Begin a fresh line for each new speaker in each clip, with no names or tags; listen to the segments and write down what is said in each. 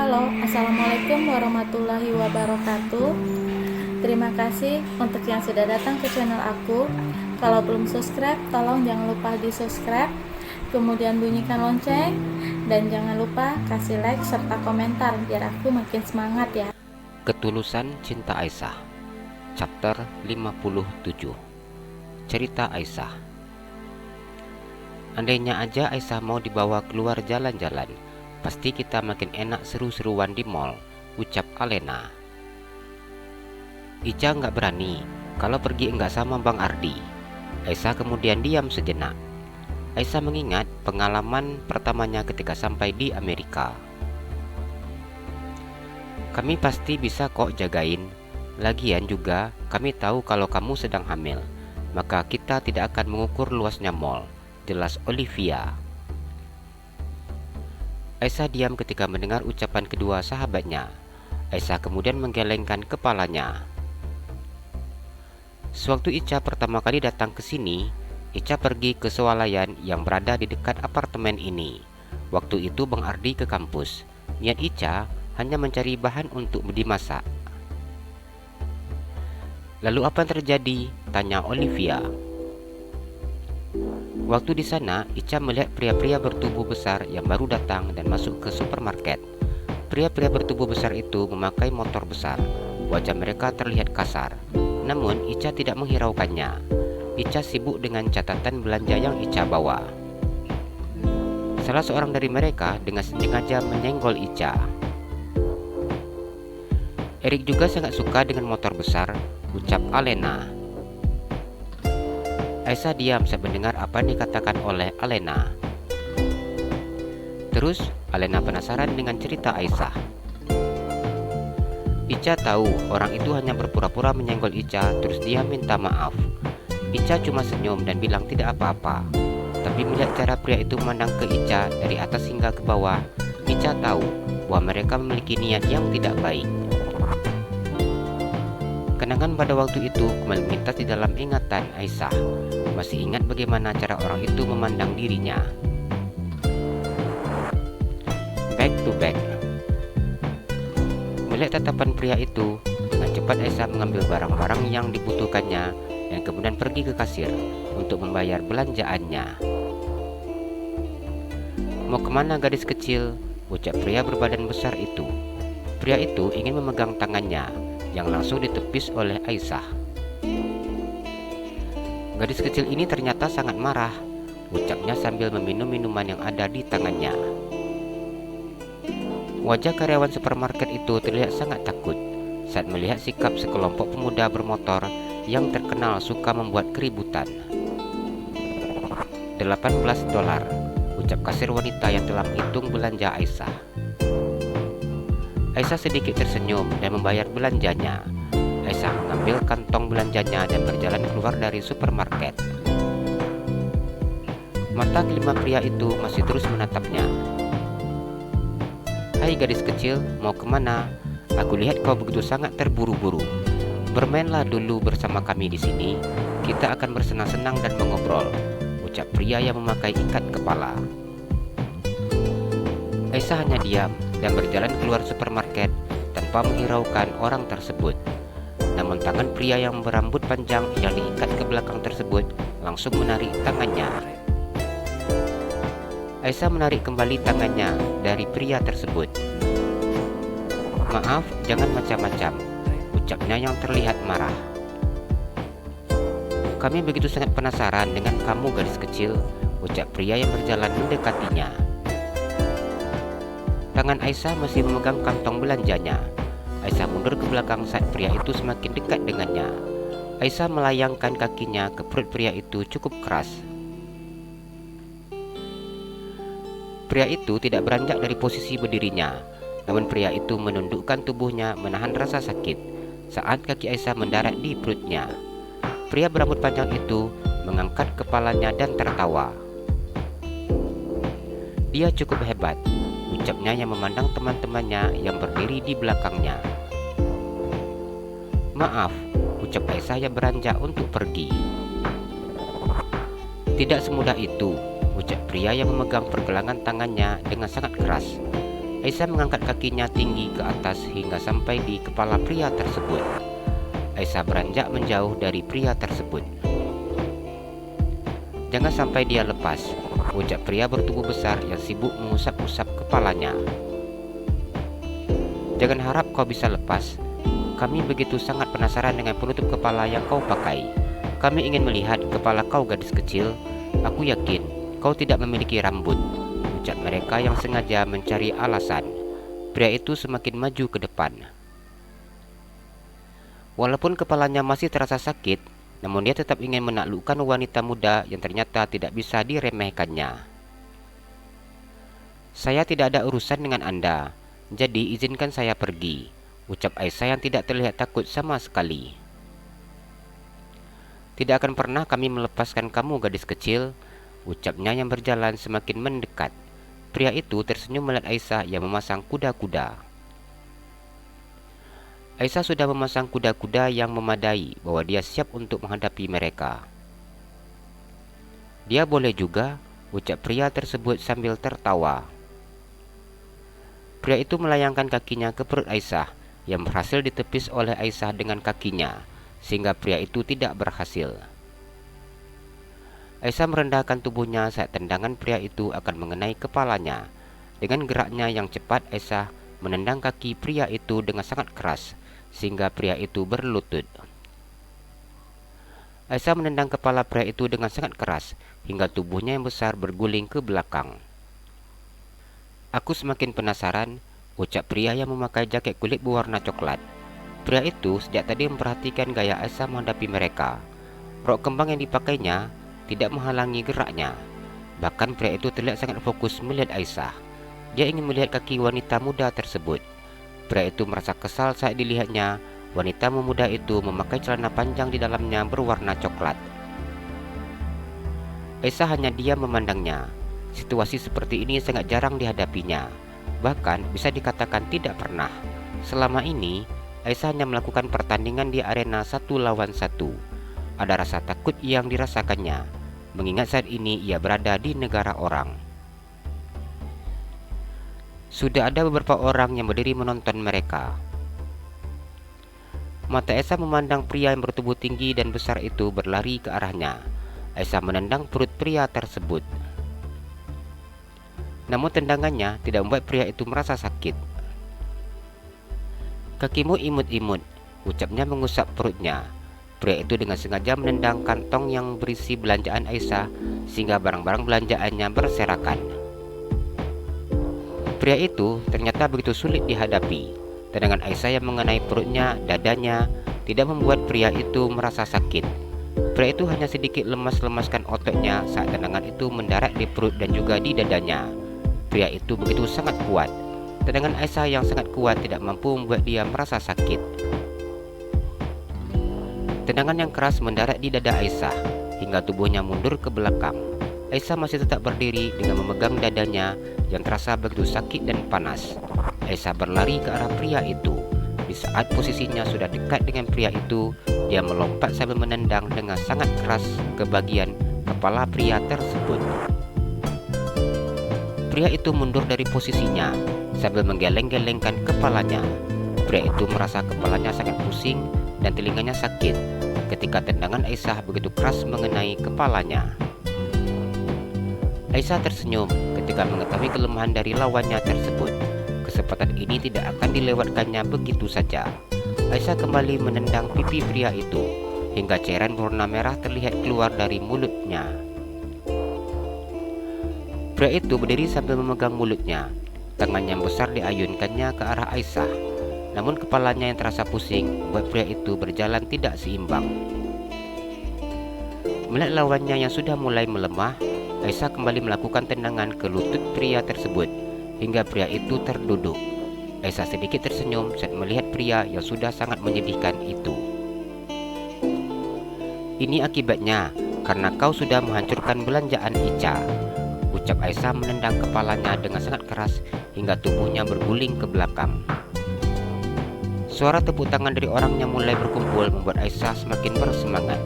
Halo, Assalamualaikum warahmatullahi wabarakatuh. Terima kasih untuk yang sudah datang ke channel aku. Kalau belum subscribe, tolong jangan lupa di subscribe, kemudian bunyikan lonceng, dan jangan lupa kasih like serta komentar biar aku makin semangat ya.
Ketulusan Cinta Aisyah, Chapter 57. Cerita Aisyah. Andainya aja Aisyah mau dibawa keluar jalan-jalan, pasti kita makin enak seru-seruan di mall, ucap Alena. Ica nggak berani kalau pergi nggak sama Bang Ardi. Aisyah kemudian diam sejenak. Aisyah mengingat pengalaman pertamanya ketika sampai di Amerika. Kami pasti bisa kok jagain. Lagian juga kami tahu kalau kamu sedang hamil, maka kita tidak akan mengukur luasnya mall, jelas Olivia. Aisyah diam ketika mendengar ucapan kedua sahabatnya. Aisyah kemudian menggelengkan kepalanya. Sewaktu Ica pertama kali datang ke sini, Ica pergi ke swalayan yang berada di dekat apartemen ini. Waktu itu Bang Ardi ke kampus. Niat Ica hanya mencari bahan untuk dimasak. Lalu apa yang terjadi? Tanya Olivia. Waktu di sana, Ica melihat pria-pria bertubuh besar yang baru datang dan masuk ke supermarket. Pria-pria bertubuh besar itu memakai motor besar. Wajah mereka terlihat kasar. Namun Ica tidak menghiraukannya. Ica sibuk dengan catatan belanja yang Ica bawa. Salah seorang dari mereka dengan sengaja menyenggol Ica. Erik juga sangat suka dengan motor besar, ucap Alena. Aisyah diam saat mendengar apa yang dikatakan oleh Alena. Terus Alena penasaran dengan cerita Aisyah. Ica tahu orang itu hanya berpura-pura menyenggol Ica, terus dia minta maaf. Ica cuma senyum dan bilang tidak apa-apa. Tapi melihat cara pria itu memandang ke Ica dari atas hingga ke bawah, Ica tahu bahwa mereka memiliki niat yang tidak baik. Kenangan pada waktu itu kembali melintas di dalam ingatan Aisyah. Masih ingat bagaimana cara orang itu memandang dirinya. Back to back. Melihat tatapan pria itu, dengan cepat Aisyah mengambil barang-barang yang dibutuhkannya dan kemudian pergi ke kasir untuk membayar belanjaannya. Mau kemana gadis kecil? Ucap pria berbadan besar itu. Pria itu ingin memegang tangannya yang langsung ditepis oleh Aisyah. Gadis kecil ini ternyata sangat marah, ucapnya sambil meminum minuman yang ada di tangannya. Wajah karyawan supermarket itu terlihat sangat takut saat melihat sikap sekelompok pemuda bermotor yang terkenal suka membuat keributan. $18, ucap kasir wanita yang telah menghitung belanja Aisyah. Aisyah sedikit tersenyum dan membayar belanjanya. Aisyah mengambil kantong belanjanya dan berjalan keluar dari supermarket. Mata kelima pria itu masih terus menatapnya. Hai gadis kecil, mau kemana? Aku lihat kau begitu sangat terburu-buru. Bermainlah dulu bersama kami di sini. Kita akan bersenang-senang dan mengobrol, ucap pria yang memakai ikat kepala. Aisyah hanya diam dan berjalan keluar supermarket tanpa menghiraukan orang tersebut. Namun tangan pria yang berambut panjang yang diikat ke belakang tersebut langsung menarik tangannya. Aisyah menarik kembali tangannya dari pria tersebut. Maaf, jangan macam-macam, ucapnya yang terlihat marah. Kami begitu sangat penasaran dengan kamu gadis kecil, ucap pria yang berjalan mendekatinya. Tangan Aisyah masih memegang kantong belanjanya. Aisyah mundur ke belakang saat pria itu semakin dekat dengannya. Aisyah melayangkan kakinya ke perut pria itu cukup keras. Pria itu tidak beranjak dari posisi berdirinya, namun pria itu menundukkan tubuhnya menahan rasa sakit saat kaki Aisyah mendarat di perutnya. Pria berambut panjang itu mengangkat kepalanya dan tertawa. Dia cukup hebat, ucapnya yang memandang teman-temannya yang berdiri di belakangnya. Maaf, ucap Aisyah yang beranjak untuk pergi. Tidak semudah itu, ucap pria yang memegang pergelangan tangannya dengan sangat keras. Aisyah mengangkat kakinya tinggi ke atas hingga sampai di kepala pria tersebut. Aisyah beranjak menjauh dari pria tersebut. "Jangan sampai dia lepas," ucap pria bertubuh besar yang sibuk mengusap-usap kepalanya. "Jangan harap kau bisa lepas. Kami begitu sangat penasaran dengan penutup kepala yang kau pakai. Kami ingin melihat kepala kau, gadis kecil. Aku yakin kau tidak memiliki rambut," ucap mereka yang sengaja mencari alasan. Pria itu semakin maju ke depan. Walaupun kepalanya masih terasa sakit, namun dia tetap ingin menaklukkan wanita muda yang ternyata tidak bisa diremehkannya. "Saya tidak ada urusan dengan Anda, jadi izinkan saya pergi," ucap Aisyah yang tidak terlihat takut sama sekali. "Tidak akan pernah kami melepaskan kamu, gadis kecil," ucapnya yang berjalan semakin mendekat. Pria itu tersenyum melihat Aisyah yang memasang kuda-kuda. Aisyah sudah memasang kuda-kuda yang memadai bahwa dia siap untuk menghadapi mereka. "Dia boleh juga," ucap pria tersebut sambil tertawa. Pria itu melayangkan kakinya ke perut Aisyah yang berhasil ditepis oleh Aisyah dengan kakinya, sehingga pria itu tidak berhasil. Aisyah merendahkan tubuhnya saat tendangan pria itu akan mengenai kepalanya. Dengan geraknya yang cepat, Aisyah menendang kaki pria itu dengan sangat keras, sehingga pria itu berlutut. Aisyah menendang kepala pria itu dengan sangat keras, hingga tubuhnya yang besar berguling ke belakang. "Aku semakin penasaran," ucap pria yang memakai jaket kulit berwarna coklat. Pria itu sejak tadi memperhatikan gaya Aisyah menghadapi mereka. Rok kembang yang dipakainya tidak menghalangi geraknya. Bahkan pria itu terlihat sangat fokus melihat Aisyah. Dia ingin melihat kaki wanita muda tersebut. Pria itu merasa kesal saat dilihatnya wanita muda itu memakai celana panjang di dalamnya berwarna coklat. Aisyah hanya diam memandangnya. Situasi seperti ini sangat jarang dihadapinya. Bahkan bisa dikatakan tidak pernah. Selama ini, Aisyah hanya melakukan pertandingan di arena 1 lawan 1. Ada rasa takut yang dirasakannya, mengingat saat ini ia berada di negara orang. Sudah ada beberapa orang yang berdiri menonton mereka. Mata Aisyah memandang pria yang bertubuh tinggi dan besar itu berlari ke arahnya. Aisyah menendang perut pria tersebut. Namun tendangannya tidak membuat pria itu merasa sakit. "Kakimu imut-imut," ucapnya mengusap perutnya. Pria itu dengan sengaja menendang kantong yang berisi belanjaan Aisyah sehingga barang-barang belanjaannya berserakan. Pria itu ternyata begitu sulit dihadapi. Tendangan Aisyah yang mengenai perutnya, dadanya, tidak membuat pria itu merasa sakit. Pria itu hanya sedikit lemas-lemaskan ototnya saat tendangan itu mendarat di perut dan juga di dadanya. Pria itu begitu sangat kuat. Tendangan Aisyah yang sangat kuat tidak mampu membuat dia merasa sakit. Tendangan yang keras mendarat di dada Aisyah hingga tubuhnya mundur ke belakang. Aisyah masih tetap berdiri dengan memegang dadanya yang terasa begitu sakit dan panas. Aisyah berlari ke arah pria itu. Di saat posisinya sudah dekat dengan pria itu, dia melompat sambil menendang dengan sangat keras ke bagian kepala pria tersebut. Pria itu mundur dari posisinya sambil menggeleng-gelengkan kepalanya. Pria itu merasa kepalanya sangat pusing dan telinganya sakit ketika tendangan Aisyah begitu keras mengenai kepalanya. Aisyah tersenyum ketika mengetahui kelemahan dari lawannya tersebut. Kesempatan ini tidak akan dilewatkannya begitu saja. Aisyah kembali menendang pipi pria itu hingga cairan berwarna merah terlihat keluar dari mulutnya. Pria itu berdiri sambil memegang mulutnya. Tangan yang besar diayunkannya ke arah Aisyah. Namun kepalanya yang terasa pusing membuat pria itu berjalan tidak seimbang. Melihat lawannya yang sudah mulai melemah, Aisyah kembali melakukan tendangan ke lutut pria tersebut hingga pria itu terduduk. Aisyah sedikit tersenyum saat melihat pria yang sudah sangat menyedihkan itu. "Ini akibatnya karena kau sudah menghancurkan belanjaan Ica," ucap Aisyah menendang kepalanya dengan sangat keras hingga tubuhnya berguling ke belakang. Suara tepuk tangan dari orang yang mulai berkumpul membuat Aisyah semakin bersemangat.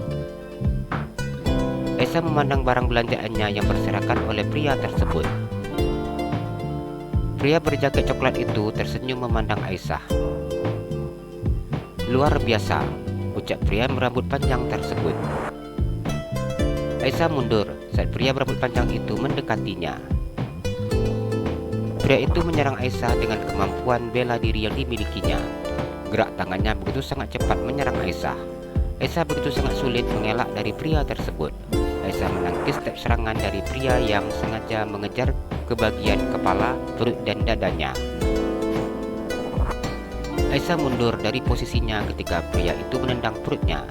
Aisyah memandang barang belanjaannya yang berserakan oleh pria tersebut. Pria berjaket coklat itu tersenyum memandang Aisyah. "Luar biasa," ucap pria berambut panjang tersebut. Aisyah mundur saat pria berambut panjang itu mendekatinya. Pria itu menyerang Aisyah dengan kemampuan bela diri yang dimilikinya. Gerak tangannya begitu sangat cepat menyerang Aisyah. Aisyah begitu sangat sulit mengelak dari pria tersebut. Aisyah menangkis setiap serangan dari pria yang sengaja mengejar ke bagian kepala, perut dan dadanya. Aisyah mundur dari posisinya ketika pria itu menendang perutnya.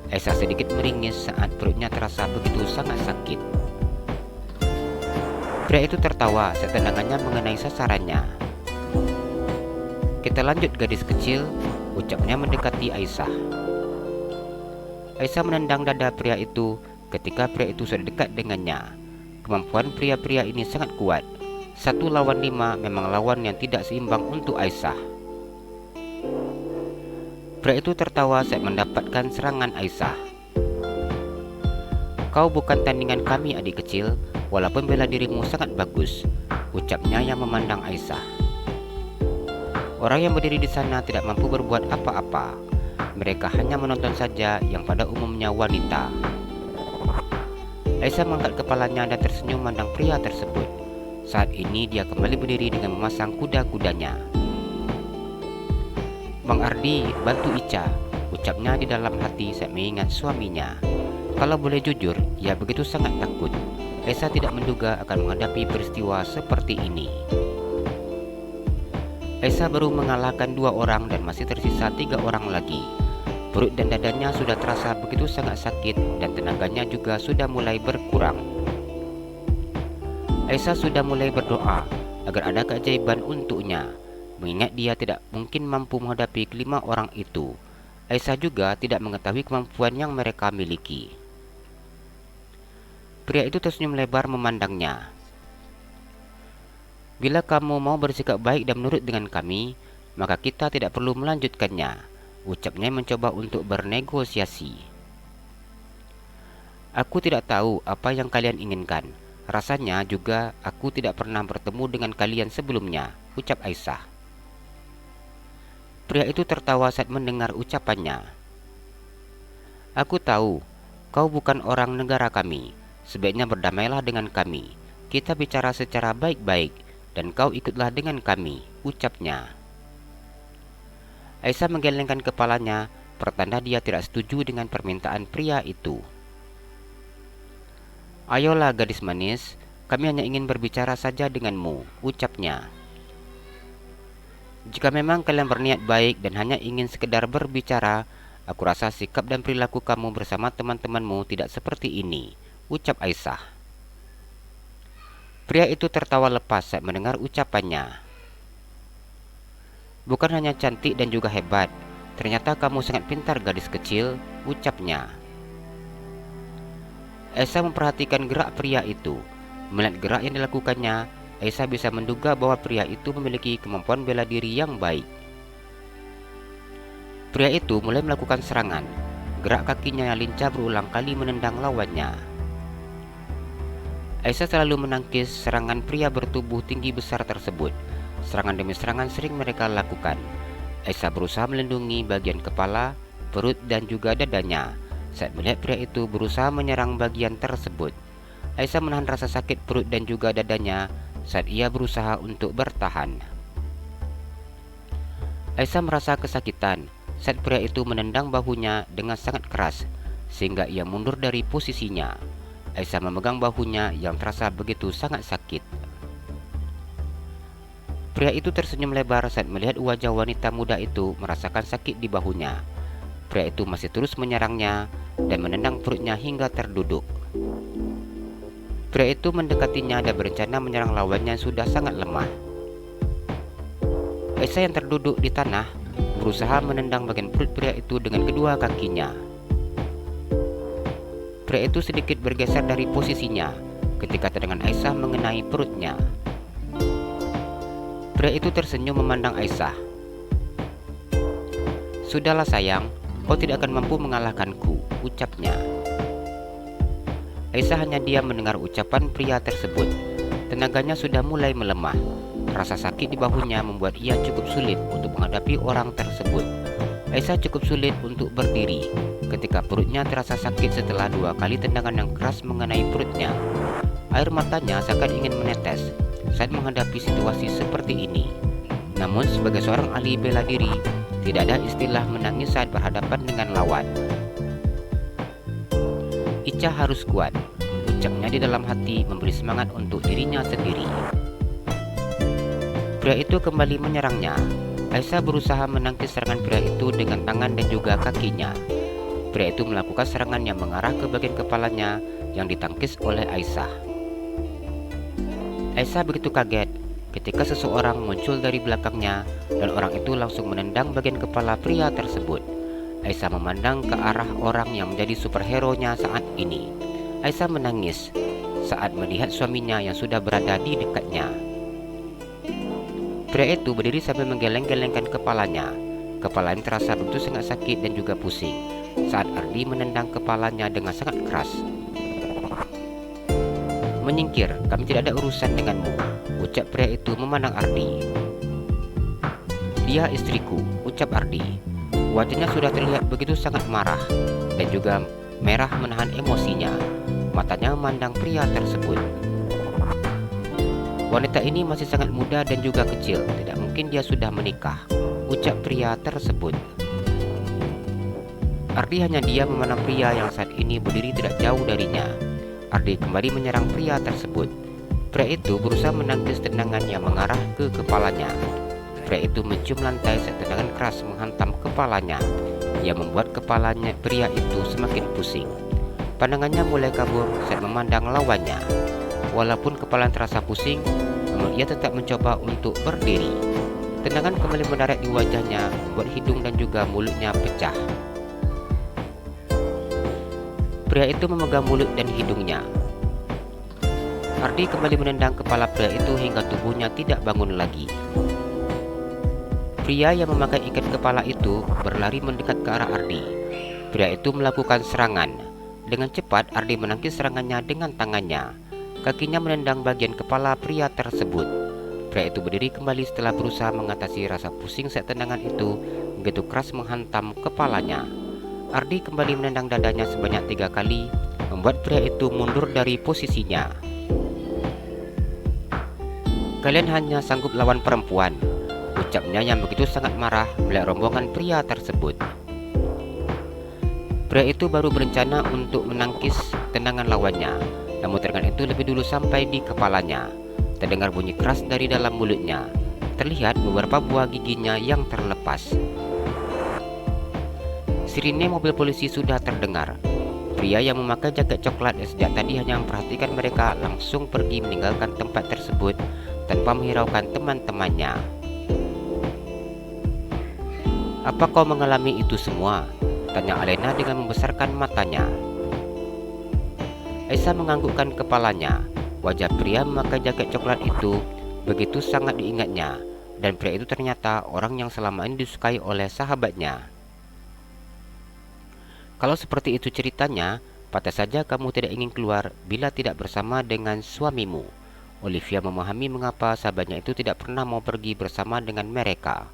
Aisyah sedikit meringis saat perutnya terasa begitu sangat sakit. Pria itu tertawa saat tendangannya mengenai sasarannya. "Kita lanjut gadis kecil," ucapnya mendekati Aisyah. Aisyah menendang dada pria itu ketika pria itu sudah dekat dengannya. Kemampuan pria-pria ini sangat kuat. 1 lawan 5 memang lawan yang tidak seimbang untuk Aisyah. Pria itu tertawa saat mendapatkan serangan Aisyah. "Kau bukan tandingan kami, adik kecil, walaupun bela dirimu sangat bagus," ucapnya yang memandang Aisyah. Orang yang berdiri di sana tidak mampu berbuat apa-apa. Mereka hanya menonton saja, yang pada umumnya wanita. Aisyah mengangkat kepalanya dan tersenyum memandang pria tersebut. Saat ini dia kembali berdiri dengan memasang kuda-kudanya. "Bang Ardi, bantu Ica," ucapnya di dalam hati saat mengingat suaminya. Kalau boleh jujur, ia begitu sangat takut. Aisyah tidak menduga akan menghadapi peristiwa seperti ini. Aisyah baru mengalahkan 2 orang dan masih tersisa 3 orang lagi. Perut dan dadanya sudah terasa begitu sangat sakit dan tenaganya juga sudah mulai berkurang. Aisyah sudah mulai berdoa agar ada keajaiban untuknya, mengingat dia tidak mungkin mampu menghadapi kelima orang itu. Aisyah juga tidak mengetahui kemampuan yang mereka miliki. Pria itu tersenyum lebar memandangnya. "Bila kamu mau bersikap baik dan menurut dengan kami, maka kita tidak perlu melanjutkannya," ucapnya mencoba untuk bernegosiasi. "Aku tidak tahu apa yang kalian inginkan. Rasanya juga aku tidak pernah bertemu dengan kalian sebelumnya," ucap Aisyah. Pria itu tertawa saat mendengar ucapannya. "Aku tahu kau bukan orang negara kami. Sebaiknya berdamailah dengan kami. Kita bicara secara baik-baik dan kau ikutlah dengan kami," ucapnya. Aisyah menggelengkan kepalanya, pertanda dia tidak setuju dengan permintaan pria itu. "Ayolah gadis manis, kami hanya ingin berbicara saja denganmu," ucapnya. "Jika memang kalian berniat baik dan hanya ingin sekedar berbicara, aku rasa sikap dan perilaku kamu bersama teman-temanmu tidak seperti ini," ucap Aisyah. Pria itu tertawa lepas saat mendengar ucapannya. "Bukan hanya cantik dan juga hebat, ternyata kamu sangat pintar gadis kecil," ucapnya. Aisyah memperhatikan gerak pria itu. Melihat gerak yang dilakukannya, Aisyah bisa menduga bahwa pria itu memiliki kemampuan bela diri yang baik. Pria itu mulai melakukan serangan. Gerak kakinya yang lincah berulang kali menendang lawannya. Aisyah selalu menangkis serangan pria bertubuh tinggi besar tersebut. Serangan demi serangan sering mereka lakukan. Aisyah berusaha melindungi bagian kepala, perut dan juga dadanya. Saat melihat pria itu berusaha menyerang bagian tersebut, Aisyah menahan rasa sakit perut dan juga dadanya saat ia berusaha untuk bertahan. Aisyah merasa kesakitan saat pria itu menendang bahunya dengan sangat keras, sehingga ia mundur dari posisinya. Aisyah memegang bahunya yang terasa begitu sangat sakit. Pria itu tersenyum lebar saat melihat wajah wanita muda itu merasakan sakit di bahunya. Pria itu masih terus menyerangnya dan menendang perutnya hingga terduduk. Pria itu mendekatinya dan berencana menyerang lawannya yang sudah sangat lemah. Aisyah yang terduduk di tanah berusaha menendang bagian perut pria itu dengan kedua kakinya. Pria itu sedikit bergeser dari posisinya ketika tendangan Aisyah mengenai perutnya. Pria itu tersenyum memandang Aisyah. "Sudahlah sayang, kau tidak akan mampu mengalahkanku," ucapnya. Aisyah hanya diam mendengar ucapan pria tersebut. Tenaganya sudah mulai melemah. Rasa sakit di bahunya membuat ia cukup sulit untuk menghadapi orang tersebut. Aisyah cukup sulit untuk berdiri ketika perutnya terasa sakit setelah 2 kali tendangan yang keras mengenai perutnya. Air matanya seakan ingin menetes saat menghadapi situasi seperti ini. Namun sebagai seorang ahli bela diri, tidak ada istilah menangis saat berhadapan dengan lawan. Ica harus kuat, ucapnya di dalam hati memberi semangat untuk dirinya sendiri. Pria itu kembali menyerangnya. Aisyah berusaha menangkis serangan pria itu dengan tangan dan juga kakinya. Pria itu melakukan serangan yang mengarah ke bagian kepalanya yang ditangkis oleh Aisyah. Aisyah begitu kaget ketika seseorang muncul dari belakangnya dan orang itu langsung menendang bagian kepala pria tersebut. Aisyah memandang ke arah orang yang menjadi superhero-nya saat ini. Aisyah menangis saat melihat suaminya yang sudah berada di dekatnya. Pria itu berdiri sambil menggeleng-gelengkan kepalanya. Kepalanya terasa begitu sangat sakit dan juga pusing saat Ardi menendang kepalanya dengan sangat keras. "Menyingkir, kami tidak ada urusan denganmu," ucap pria itu memandang Ardi. "Dia istriku," ucap Ardi. Wajahnya sudah terlihat begitu sangat marah dan juga merah menahan emosinya. Matanya memandang pria tersebut. "Wanita ini masih sangat muda dan juga kecil, tidak mungkin dia sudah menikah," ucap pria tersebut. Ardi hanya diam memandang pria yang saat ini berdiri tidak jauh darinya. Ardi kembali menyerang pria tersebut. Pria itu berusaha menangkis tendangan yang mengarah ke kepalanya. Pria itu mencium lantai saat tendangan keras menghantam kepalanya, yang membuat kepalanya pria itu semakin pusing. Pandangannya mulai kabur saat memandang lawannya. Walaupun kepala terasa pusing, namun ia tetap mencoba untuk berdiri. Tendangan kembali mendarat di wajahnya, membuat hidung dan juga mulutnya pecah. Pria itu memegang mulut dan hidungnya. Ardi kembali menendang kepala pria itu hingga tubuhnya tidak bangun lagi. Pria yang memakai ikat kepala itu berlari mendekat ke arah Ardi. Pria itu melakukan serangan. Dengan cepat Ardi menangkis serangannya dengan tangannya. Kakinya menendang bagian kepala pria tersebut. Pria itu berdiri kembali setelah berusaha mengatasi rasa pusing saat tendangan itu begitu keras menghantam kepalanya. Ardi kembali menendang dadanya sebanyak 3 kali, membuat pria itu mundur dari posisinya. "Kalian hanya sanggup lawan perempuan," ucapnya yang begitu sangat marah melihat rombongan pria tersebut. Pria itu baru berencana untuk menangkis tendangan lawannya, namun tendangan itu lebih dulu sampai di kepalanya. Terdengar bunyi keras dari dalam mulutnya. Terlihat beberapa buah giginya yang terlepas. Sirine mobil polisi sudah terdengar. Pria yang memakai jaket coklat yang sejak tadi hanya memperhatikan mereka langsung pergi meninggalkan tempat tersebut tanpa menghiraukan teman-temannya. "Apa kau mengalami itu semua?" tanya Alena dengan membesarkan matanya. Aisyah menganggukkan kepalanya. Wajah pria memakai jaket coklat itu begitu sangat diingatnya, dan pria itu ternyata orang yang selama ini disukai oleh sahabatnya. "Kalau seperti itu ceritanya, patah saja kamu tidak ingin keluar bila tidak bersama dengan suamimu." Olivia memahami mengapa sahabatnya itu tidak pernah mau pergi bersama dengan mereka.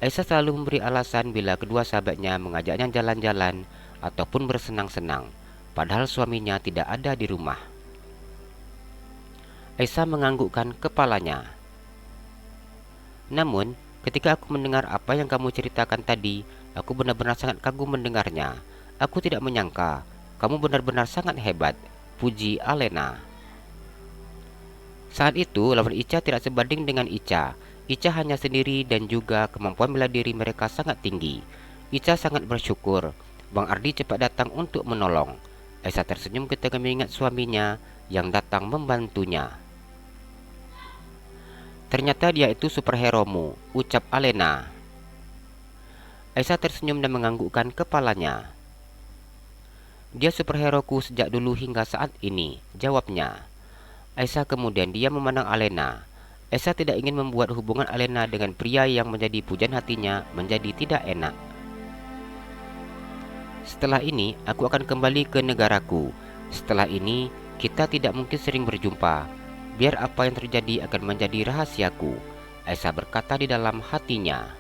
Aisyah selalu memberi alasan bila kedua sahabatnya mengajaknya jalan-jalan ataupun bersenang-senang, padahal suaminya tidak ada di rumah. Aisyah menganggukkan kepalanya. "Namun, ketika aku mendengar apa yang kamu ceritakan tadi, aku benar-benar sangat kagum mendengarnya. Aku tidak menyangka, kamu benar-benar sangat hebat," puji Alena. Saat itu, lawan Ica tidak sebanding dengan Ica. Ica hanya sendiri dan juga kemampuan bela diri mereka sangat tinggi. Ica sangat bersyukur Bang Ardi cepat datang untuk menolong. Aisyah tersenyum ketika mengingat suaminya yang datang membantunya. "Ternyata dia itu superhero-mu," ucap Alena. Aisyah tersenyum dan menganggukkan kepalanya. "Dia superhero-ku sejak dulu hingga saat ini," jawabnya. Aisyah kemudian diam memandang Alena. Aisyah tidak ingin membuat hubungan Alena dengan pria yang menjadi pujaan hatinya menjadi tidak enak. "Setelah ini, aku akan kembali ke negaraku. Setelah ini, kita tidak mungkin sering berjumpa. Biar apa yang terjadi akan menjadi rahasiaku, Aisyah berkata di dalam hatinya.